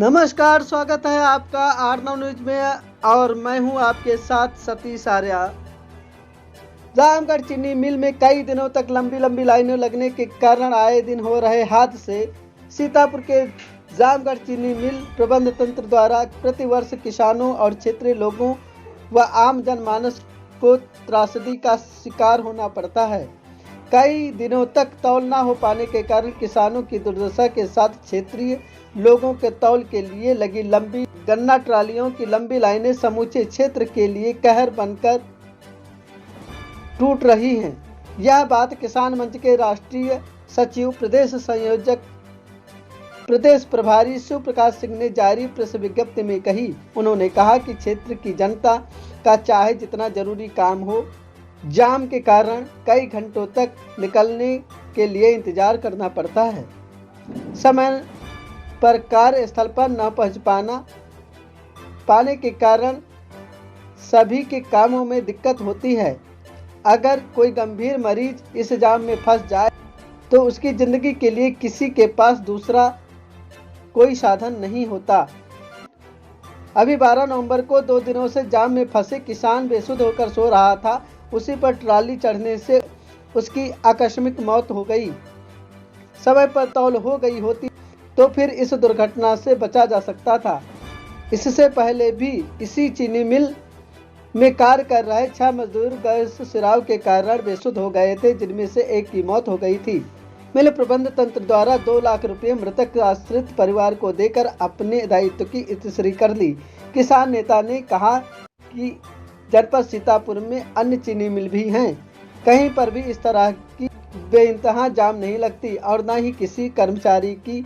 नमस्कार, स्वागत है आपका आर9 न्यूज में और मैं हूं आपके साथ सतीश आर्या। जामगढ़ चीनी मिल में कई दिनों तक लंबी लाइनें लगने के कारण आए दिन हो रहे हादसे। सीतापुर के जामगढ़ चीनी मिल प्रबंध तंत्र द्वारा प्रतिवर्ष किसानों और क्षेत्रीय लोगों व आम जनमानस को त्रासदी का शिकार होना पड़ता है। कई दिनों तक तौल न हो पाने के कारण किसानों की दुर्दशा के साथ क्षेत्रीय लोगों के तौल के लिए लगी लंबी गन्ना ट्रालियों की लंबी लाइनें समूचे क्षेत्र के लिए कहर बनकर टूट रही हैं। यह बात किसान मंच के राष्ट्रीय सचिव, प्रदेश संयोजक, प्रदेश प्रभारी शिव प्रकाश सिंह ने जारी प्रेस विज्ञप्ति में कही। उन्होंने कहा कि क्षेत्र की जनता का चाहे जितना जरूरी काम हो, जाम के कारण कई घंटों तक निकलने के लिए इंतजार करना पड़ता है। समय पर कार्यस्थल पर न पहुंच पाने के कारण सभी के कामों में दिक्कत होती है। अगर कोई गंभीर मरीज इस जाम में फंस जाए तो उसकी जिंदगी के लिए किसी के पास दूसरा कोई साधन नहीं होता। अभी 12 नवंबर को 2 दिनों से जाम में फंसे किसान बेसुध होकर सो रहा था। उसी पर ट्राली चढ़ने से उसकी आकस्मिक मौत हो गई। समय पर तौल हो गई होती तो फिर इस दुर्घटना से बचा जा सकता था। इससे पहले भी इसी चीनी मिल में कार्य कर रहे 6 मजदूर गैस सिराव के कारण बेसुध हो गए थे, जिनमें से एक की मौत हो गई थी। मिल प्रबंध तंत्र द्वारा 2 लाख रुपए मृतक आश्रित परिवार को देकर अपने दायित्व की इतश्री कर ली। किसान नेता ने कहा कि जनपद सीतापुर में अन्य चीनी मिल भी हैं, कहीं पर भी इस तरह की बेइंतहा जाम नहीं लगती और न ही किसी कर्मचारी की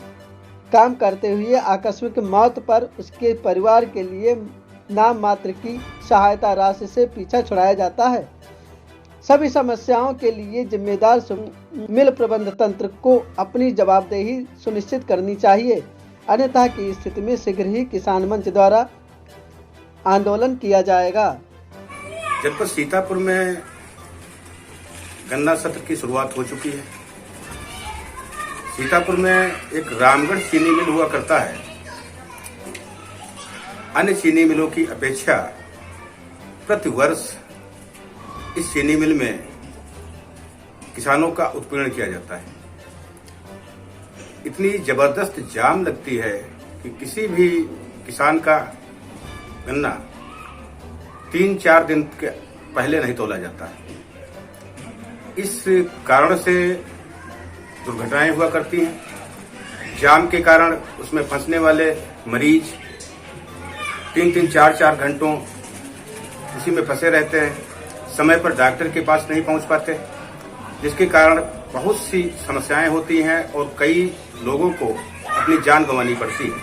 काम करते हुए आकस्मिक मौत पर उसके परिवार के लिए नाम मात्र की सहायता राशि से पीछा छुड़ाया जाता है। सभी समस्याओं के लिए जिम्मेदार मिल प्रबंध तंत्र को अपनी जवाबदेही सुनिश्चित करनी चाहिए, अन्यथा की स्थिति में शीघ्र ही किसान मंच द्वारा आंदोलन किया जाएगा। जनपद सीतापुर में गन्ना सत्र की शुरुआत हो चुकी है। सीतापुर में एक रामगढ़ चीनी मिल हुआ करता है। अन्य चीनी मिलों की अपेक्षा प्रतिवर्ष इस चीनी मिल में किसानों का उत्पीड़न किया जाता है। इतनी जबरदस्त जाम लगती है कि किसी भी किसान का गन्ना 3-4 दिन के पहले नहीं तोला जाता है। इस कारण से दुर्घटनाएं हुआ करती हैं। जाम के कारण उसमें फंसने वाले मरीज 3-3, 4-4 घंटों उसी में फंसे रहते हैं, समय पर डॉक्टर के पास नहीं पहुंच पाते, जिसके कारण बहुत सी समस्याएं होती हैं और कई लोगों को अपनी जान गंवानी पड़ती है।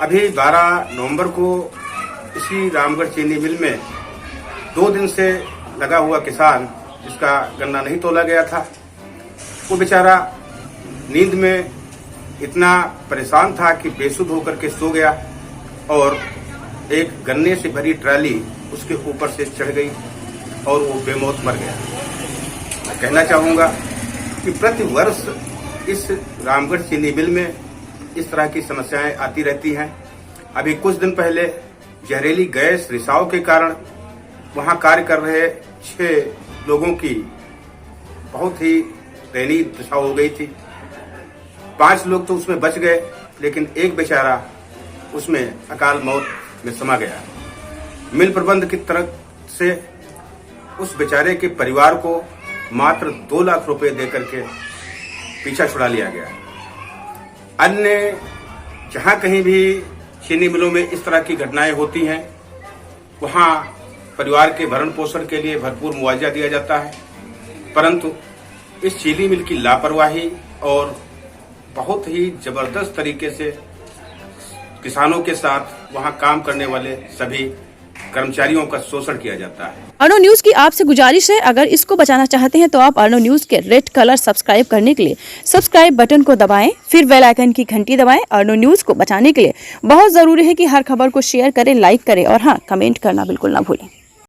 अभी 12 नवंबर को इसी रामगढ़ चीनी मिल में 2 दिन से लगा हुआ किसान, जिसका गन्ना नहीं तोला गया था, वो बेचारा नींद में इतना परेशान था कि बेसुध होकर के सो गया और एक गन्ने से भरी ट्राली उसके ऊपर से चढ़ गई और वो बेमौत मर गया। मैं कहना चाहूँगा कि प्रति वर्ष इस रामगढ़ चीनी मिल में इस तरह की समस्याएं आती रहती हैं। अभी कुछ दिन पहले जहरीली गैस रिसाव के कारण वहाँ कार्य कर रहे 6 लोगों की बहुत ही दयनीय दशा हो गई थी। 5 लोग तो उसमें बच गए, लेकिन एक बेचारा उसमें अकाल मौत में समा गया। मिल प्रबंध की तरफ से उस बेचारे के परिवार को मात्र 2 लाख रुपए देकर के पीछा छुड़ा लिया गया। अन्य जहां कहीं भी चीनी मिलों में इस तरह की घटनाएं होती हैं, वहां परिवार के भरण पोषण के लिए भरपूर मुआवजा दिया जाता है, परंतु इस चीनी मिल की लापरवाही और बहुत ही जबरदस्त तरीके से किसानों के साथ वहां काम करने वाले सभी कर्मचारियों का शोषण किया जाता है। आर9 न्यूज की आपसे गुजारिश है, अगर इसको बचाना चाहते हैं तो आप आर9 न्यूज के रेड कलर सब्सक्राइब करने के लिए सब्सक्राइब बटन को दबाएं, फिर बेल आइकन की घंटी दबाएं। आर9 न्यूज को बचाने के लिए बहुत जरूरी है कि हर खबर को शेयर करें, लाइक करें और हाँ, कमेंट करना बिल्कुल ना भूलें।